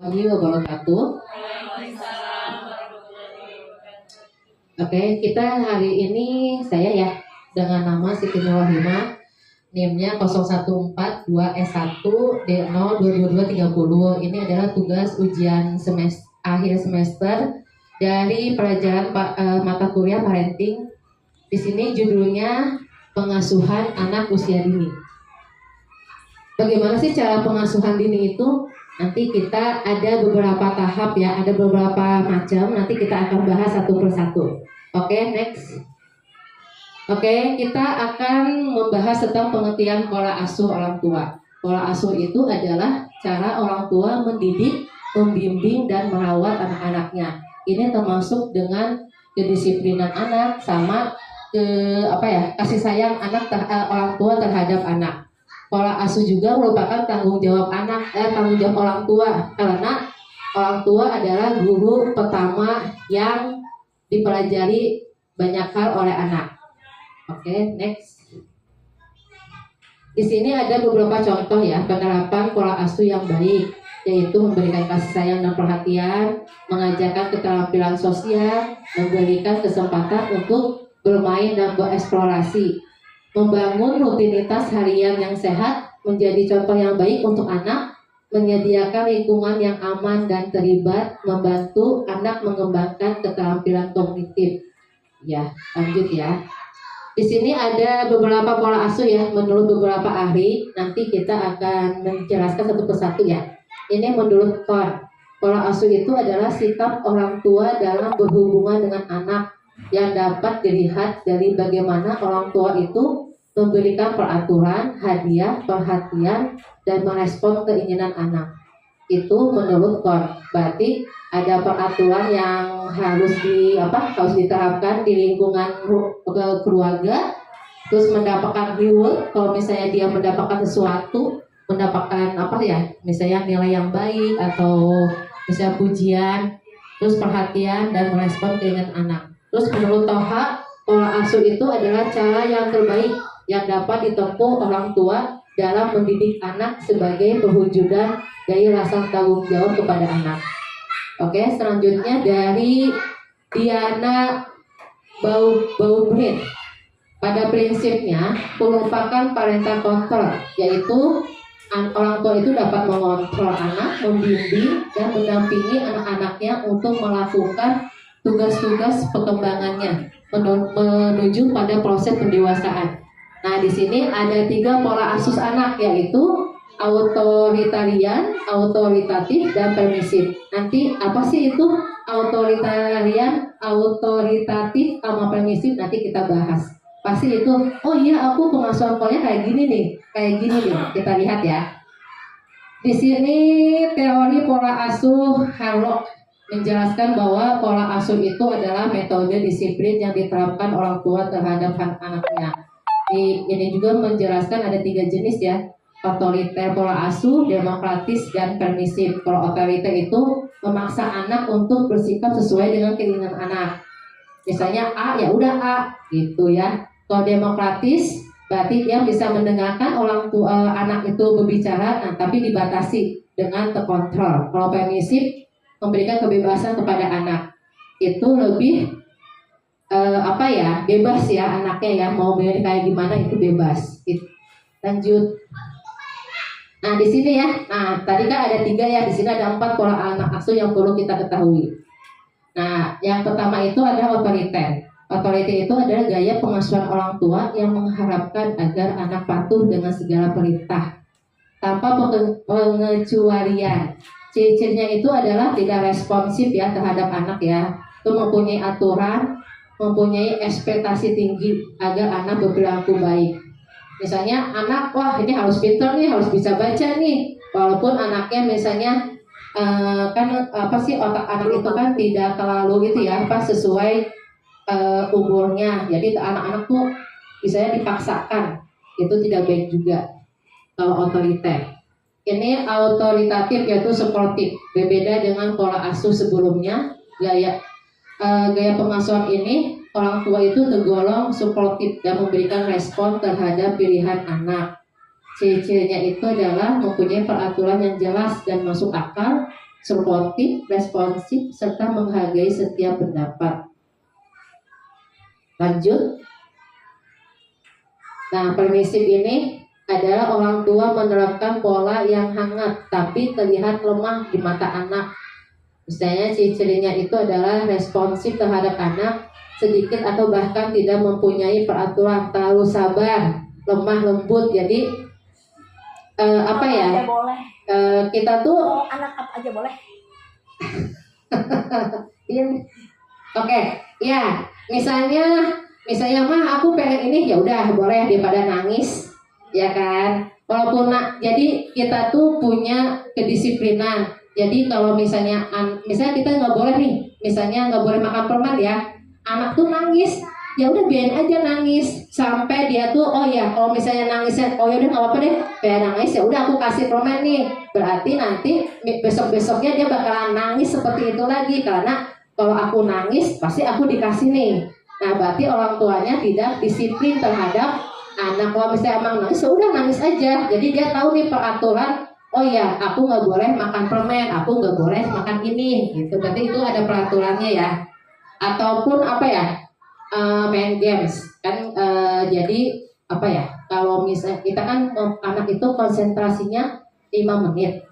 Wabarakatuh. Oke, kita hari ini saya ya dengan nama Siti Nurrohimah, NIM-nya 0142S1 D02230. Ini adalah tugas ujian akhir semester dari pelajaran mata kuliah parenting. Di sini judulnya pengasuhan anak usia dini. Bagaimana sih cara pengasuhan dini itu? Nanti kita ada beberapa tahap ya, ada beberapa macam. Nanti kita akan bahas satu persatu. Oke, next. Oke, kita akan membahas tentang pengertian pola asuh orang tua. Pola asuh itu adalah cara orang tua mendidik, membimbing, dan merawat anak-anaknya. Ini termasuk dengan kedisiplinan anak sama kasih sayang orang tua terhadap anak. Pola asuh juga merupakan tanggung jawab tanggung jawab orang tua, karena orang tua adalah guru pertama yang dipelajari banyak hal oleh anak. Oke, next. Di sini ada beberapa contoh ya penerapan pola asuh yang baik, yaitu memberikan kasih sayang dan perhatian, mengajarkan keterampilan sosial, memberikan kesempatan untuk bermain dan bereksplorasi, membangun rutinitas harian yang sehat, menjadi contoh yang baik untuk anak, menyediakan lingkungan yang aman dan terlibat, membantu anak mengembangkan keterampilan kognitif. Ya, lanjut ya. Di sini ada beberapa pola asuh ya, menurut beberapa ahli. Nanti kita akan menjelaskan satu persatu ya. Ini menurut Thorne. Pola asuh itu adalah sikap orang tua dalam berhubungan dengan anak yang dapat dilihat dari bagaimana orang tua itu memberikan peraturan, hadiah, perhatian, dan merespon keinginan anak. Itu menurut Thorne. Berarti ada peraturan yang harus diterapkan di lingkungan keluarga, terus mendapatkan reward kalau misalnya dia mendapatkan sesuatu, mendapatkan misalnya nilai yang baik atau misalnya pujian, terus perhatian dan merespon keinginan anak. Terus menurut Toha, pola asuh itu adalah cara yang terbaik yang dapat ditempuh orang tua dalam mendidik anak sebagai perwujudan dari rasa tanggung jawab kepada anak. Oke, selanjutnya dari Diana Baubrin. Pada prinsipnya, merupakan parental control, yaitu orang tua itu dapat mengontrol anak, membimbing, dan mendampingi anak-anaknya untuk melakukan tugas-tugas perkembangannya menuju pada proses pendewasaan. Nah, di sini ada 3 pola asuh anak, yaitu authoritarian, autoritatif, dan permisif. Nanti apa sih itu authoritarian, autoritatif, sama permisif? Nanti kita bahas. Pasti itu, oh iya aku pengasuhan polanya kayak gini nih. Kita lihat ya. Di sini teori pola asuh Harlock menjelaskan bahwa pola asuh itu adalah metode disiplin yang diterapkan orang tua terhadap anaknya. Ini juga menjelaskan ada 3 jenis ya, otoriter pola asuh, demokratis, dan permisif. Kalau otoriter itu memaksa anak untuk bersikap sesuai dengan keinginan anak. Misalnya A, ya udah A, gitu ya. Kalau demokratis, berarti dia bisa mendengarkan anak itu berbicara, tapi dibatasi dengan terkontrol. Kalau permisif, memberikan kebebasan kepada anak. Itu lebih bebas ya anaknya ya, mau milih kayak gimana itu bebas. Lanjut. Nah, di sini ya. Nah, tadi kan ada 3 ya, di sini ada 4 pola anak asuh yang perlu kita ketahui. Nah, yang pertama itu adalah otoriter. Otoriter itu adalah gaya pengasuhan orang tua yang mengharapkan agar anak patuh dengan segala perintah tanpa pengecualian. Ciri-cirinya itu adalah tidak responsif ya terhadap anak ya. Itu mempunyai aturan, mempunyai ekspektasi tinggi agar anak berperilaku baik. Misalnya anak, wah ini harus pintar nih, harus bisa baca nih. Walaupun anaknya misalnya otak anak itu kan tidak terlalu sesuai umurnya. Jadi anak-anak tuh misalnya dipaksakan, itu tidak baik juga. Kalau otoriter. Ini autoritatif yaitu suportif, berbeda dengan pola asuh sebelumnya. Gaya pengasuhan ini orang tua itu tergolong suportif dan memberikan respon terhadap pilihan anak. Ciri-cirinya itu adalah mempunyai peraturan yang jelas dan masuk akal, suportif, responsif, serta menghargai setiap pendapat. Lanjut. Nah, permisif ini adalah orang tua menerapkan pola yang hangat tapi terlihat lemah di mata anak. Misalnya ciri-cirinya itu adalah responsif terhadap anak, sedikit atau bahkan tidak mempunyai peraturan, terlalu sabar, lemah lembut. Jadi apa ya? Boleh. Kita tuh anak apa aja boleh. Oke, ya. Misalnya mah aku pengen ini, ya udah boleh daripada nangis, ya kan? Walaupun jadi kita tuh punya kedisiplinan. Jadi kalau misalnya kita nggak boleh nih, misalnya nggak boleh makan permen ya, anak tuh nangis, ya udah biarin aja nangis sampai dia tuh oh ya kalau misalnya nangisnya oh ya udah nggak apa-apa deh, biar nangis ya udah aku kasih permen nih, berarti nanti besok-besoknya dia bakalan nangis seperti itu lagi karena kalau aku nangis pasti aku dikasih nih. Nah berarti orang tuanya tidak disiplin terhadap anak. Kalau misalnya emang nangis ya udah nangis aja, jadi dia tahu nih peraturan. Oh ya, aku nggak boleh makan permen, aku nggak boleh makan ini, gitu. Berarti itu ada peraturannya ya. Ataupun apa ya, main games kan. Jadi apa ya? Kalau misalnya kita kan anak itu konsentrasinya 5 menit,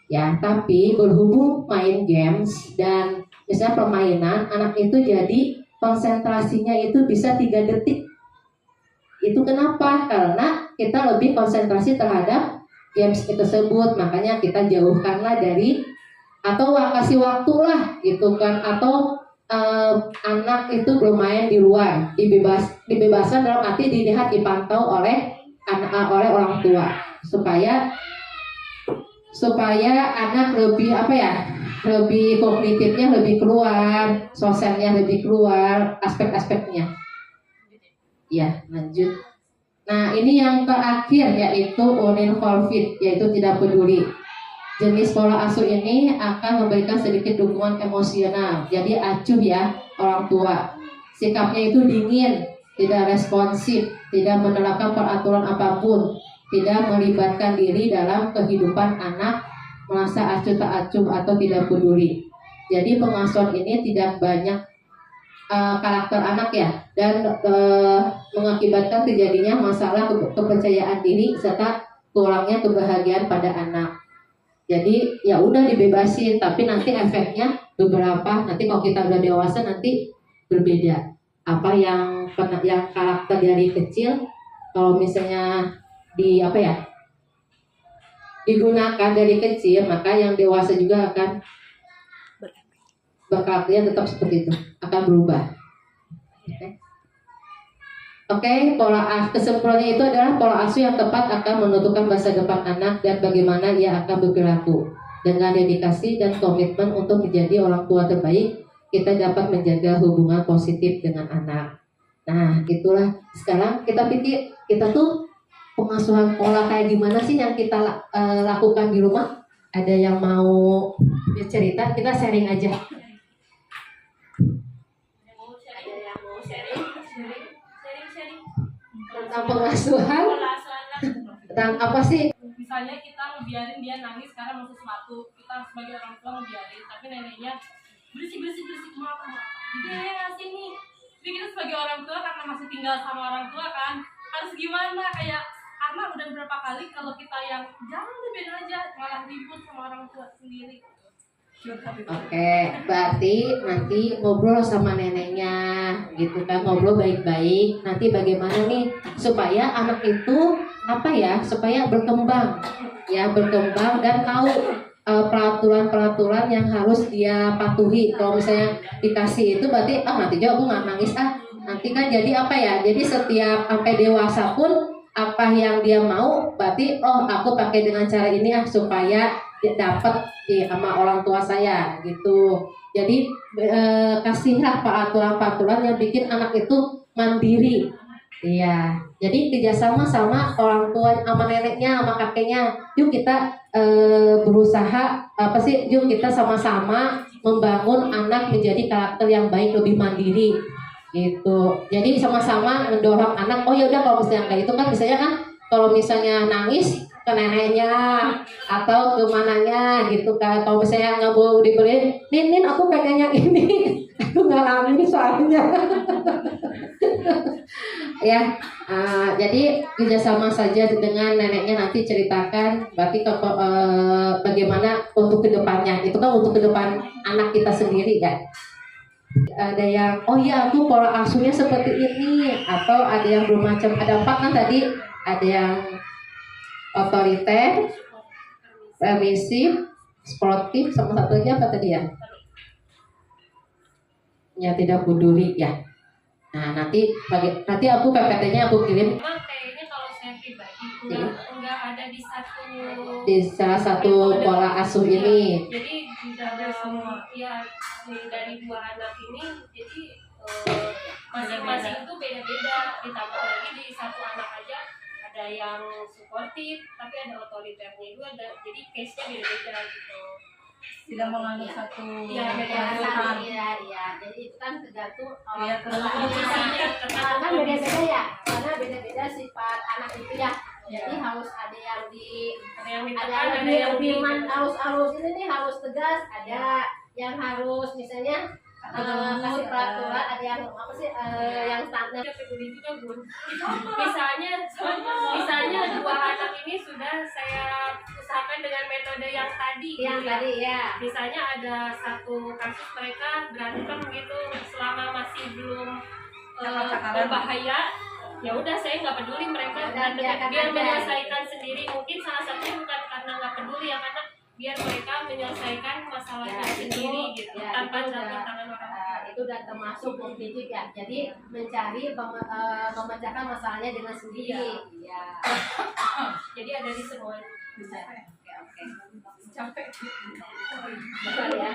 ya. Tapi berhubung main games dan misalnya permainan, anak itu jadi konsentrasinya itu bisa 3 detik. Itu kenapa? Karena kita lebih konsentrasi terhadap games tersebut, makanya kita jauhkanlah dari atau kasih waktu lah gitu kan, atau anak itu bermain di luar, dibebaskan dalam arti dilihat dipantau oleh orang tua supaya anak lebih apa ya, lebih kognitifnya lebih keluar, sosialnya lebih keluar, aspek-aspeknya. Ya, lanjut. Nah, ini yang terakhir yaitu uninvolved, yaitu tidak peduli. Jenis pola asuh ini akan memberikan sedikit dukungan emosional. Jadi acuh ya orang tua. Sikapnya itu dingin, tidak responsif, tidak menerapkan peraturan apapun, tidak melibatkan diri dalam kehidupan anak, merasa acuh tak acuh atau tidak peduli. Jadi pengasuhan ini tidak banyak karakter anak ya, dan mengakibatkan terjadinya masalah kepercayaan diri serta kurangnya kebahagiaan pada anak. Jadi ya udah dibebasin, tapi nanti efeknya beberapa, nanti kalau kita udah dewasa nanti berbeda. Apa yang karakter dari kecil, kalau misalnya digunakan dari kecil, maka yang dewasa juga akan berkarakternya tetap seperti itu, akan berubah. Oke, kesimpulannya itu adalah pola asuh yang tepat akan menentukan masa depan anak dan bagaimana ia akan berperilaku. Dengan dedikasi dan komitmen untuk menjadi orang tua terbaik, kita dapat menjaga hubungan positif dengan anak. Nah, itulah. Sekarang kita pikir, kita tuh pengasuhan pola kayak gimana sih yang kita lakukan di rumah? Ada yang mau cerita? Kita sharing aja. Tentang pengasuhan tentang apa sih? Misalnya kita ngebiarin dia nangis karena mau sesuatu, kita sebagai orang tua ngebiarin, tapi neneknya bersih maaf jadi dia ngasih nih. Jadi kita sebagai orang tua karena masih tinggal sama orang tua kan, harus gimana, kayak karena udah berapa kali kalau kita yang jangan beda aja malah ribut sama orang tua sendiri. Oke, berarti nanti ngobrol sama neneknya gitu kan, ngobrol baik-baik. Nanti bagaimana nih supaya anak itu supaya berkembang dan tahu peraturan-peraturan yang harus dia patuhi. Kalau misalnya dikasih itu berarti nanti juga aku nggak nangis nanti kan jadi jadi setiap sampai dewasa pun apa yang dia mau berarti aku pakai dengan cara ini supaya dapat sama orang tua saya gitu. Jadi kasihlah peraturan-peraturan yang bikin anak itu mandiri. Iya. Jadi kerjasama sama orang tua, sama neneknya, sama kakeknya. Yuk kita berusaha yuk kita sama-sama membangun anak menjadi karakter yang baik, lebih mandiri. Gitu. Jadi sama-sama mendorong anak. Oh ya udah, kalau misalnya kayak itu kan misalnya kan kalau misalnya nangis ke neneknya atau ke mananya gitu kan. Kalau misalnya nggak mau dibeli, Nin aku pengen yang ini. Aku ngalamin soalnya. Ya, jadi kerjasama saja dengan neneknya, nanti ceritakan berarti bagaimana untuk kedepannya. Itu kan untuk kedepan anak kita sendiri kan. Ada yang oh ya aku pola asuhnya seperti ini, atau ada yang bermacam, ada 4 kan tadi, ada yang otoriter, permisif, sportif, sama satu lagi apa tadi ya? Ya tidak peduli ya. Nah nanti aku PPT-nya aku kirim. Memang kayaknya kalau saya pribadi enggak ada di salah satu pola asuh ini. Jadi di dalam ya dari 2 anak ini, jadi masing-masing itu beda-beda. Ditambah lagi di satu anak aja ada yang suportif, tapi ada otoriternya juga, jadi case-nya beda-beda gitu. Tidak menganggap satu Iya, jadi itu kan tergantung orang Kondisinya, kan beda-beda ya, karena beda-beda sifat anak itu ya. Jadi harus ada yang ditekan, ada yang lebih harus ini nih, harus tegas, ada yang harus misalnya kasih peraturan, ada yang apa sih yang standar. Peduli juga Bun. Misalnya 2 anak ini sudah saya usahakan dengan metode yang tadi. Yang gitu tadi ya. Misalnya ada satu kasus mereka berantem gitu, selama masih belum berbahaya, ya udah saya nggak peduli mereka, dan biar menyelesaikan sendiri. Mungkin salah satunya bukan karena nggak peduli ya, karena biar mereka menyelesaikan masalahnya sendiri gitu, tanpa campur tangan orang. Itu dan termasuk positif ya. Jadi mencari memecahkan masalahnya dengan sendiri. Iya. Jadi ada di semua. Oke. Capek. Betul ya.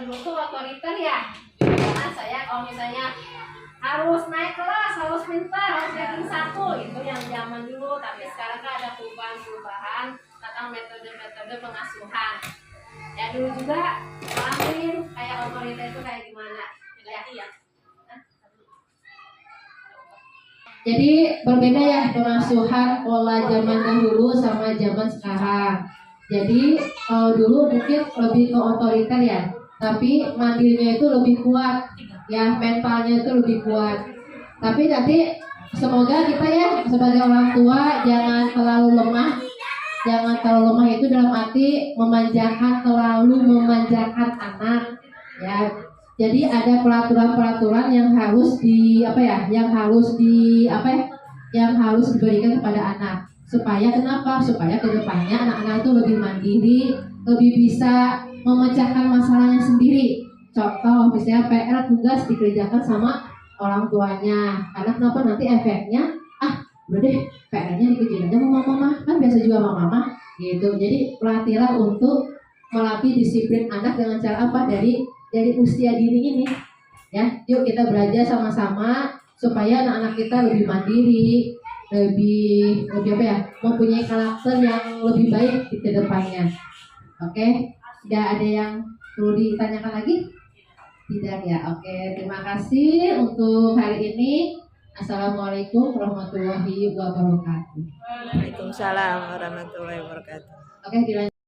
Itu otoriter ya. Karena saya kalau misalnya harus naik kelas, harus pintar, harus ranking 1, itu yang zaman dulu. Tapi sekarang kan ada perubahan tentang metode-metode pengasuhan. Ya dulu juga ngalamin kayak otoriter itu kayak gimana. Ya. Jadi berbeda ya pengasuhan pola zaman dahulu sama zaman sekarang. Jadi kalau dulu mungkin lebih ke otoriter ya, tapi mandirinya itu lebih kuat, ya mentalnya itu lebih kuat. Tapi nanti semoga kita ya sebagai orang tua jangan terlalu lemah. Jangan terlalu lemah itu dalam arti terlalu memanjakan anak, ya. Jadi ada peraturan-peraturan yang harus yang harus diberikan kepada anak. Supaya kenapa? Supaya kedepannya anak-anak itu lebih mandiri, lebih bisa memecahkan masalahnya sendiri. Contoh, misalnya PR tugas dikerjakan sama orang tuanya. Karena kenapa? Nanti efeknya, udah deh PR-nya dikerjain aja sama mama, kan biasa juga sama mama, gitu. Jadi pelatihlah untuk melatih disiplin anak dengan cara apa? Dari usia dini ini, ya. Yuk kita belajar sama-sama supaya anak-anak kita lebih mandiri, lebih mempunyai karakter yang lebih baik di kedepannya. Oke, tidak ada yang perlu ditanyakan lagi? Tidak ya. Oke, terima kasih untuk hari ini. Assalamualaikum warahmatullahi wabarakatuh. Waalaikumsalam warahmatullahi wabarakatuh. Oke, dilanjut.